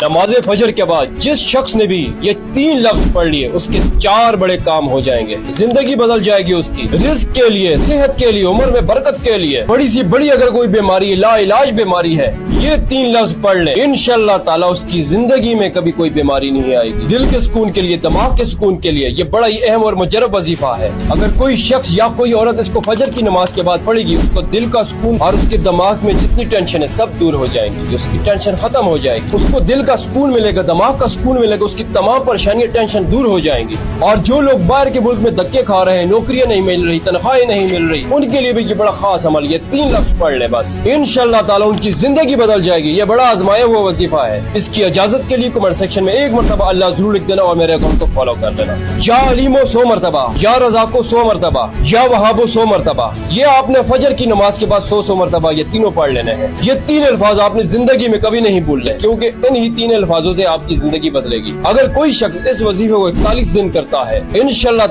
नमाज फजर के बाद जिस शख्स ने भी ये 3 लफ्ज पढ़ लिए उसके 4 बड़े काम हो जाएंगे। जिंदगी बदल जाएगी उसकी, रिस्क के लिए, सेहत के लिए, उम्र में बरकत के लिए। बड़ी सी बड़ी अगर कोई बीमारी, ला इलाज बीमारी है, ये 3 लफ्ज पढ़ ले, इंशाअल्लाह ताला उसकी जिंदगी में कभी कोई बीमारी नहीं आएगी। दिल के सुकून के लिए, दिमाग के सुकून के लिए ये बड़ा ही अहम और मुजर्रब वजीफा है। अगर कोई शख्स या कोई औरत इसको फजर की नमाज के बाद पढ़ेगी, उसको दिल का सुकून और उसके दिमाग में जितनी टेंशन है सब दूर हो जाएंगी। उसकी टेंशन खत्म हो जाएगी, उसको दिल का सुकून मिलेगा, दिमाग का सुकून मिलेगा, उसकी तमाम परेशानियां, टेंशन दूर हो जाएंगी। और जो लोग बाहर के मुल्क में धक्के खा रहे हैं, नौकरियां नहीं मिल रही, तनख्वाहें नहीं मिल रही, उनके लिए भी ये बड़ा खास अमल, ये 3 लफ्ज पढ़ ले बस, इंशाअल्लाह ताला उनकी जिंदगी बदल जाएगी। ये बड़ा आजमाया हुआ वजीफा है। इसकी इजाजत के लिए कमेंट सेक्शन में एक मरतबा अल्लाह जरूर लिख देना और मेरे अकाउंट को फॉलो कर देना। या अलीमो 100 मरतबा, या रज़ाको 100 मरतबा, या वहाबो 100 मरतबा। ये आपने फजर की नमाज के बाद 100 मरतबा ये तीनों पढ़ लेने हैं। ये 3 अल्फाज आपने जिंदगी में कभी नहीं भूलने, क्योंकि इन्हीं 3 अल्फाजों से आपकी जिंदगी बदलेगी। अगर कोई शख्स इस वजीफे को 41 दिन करता है, इंशाअल्लाह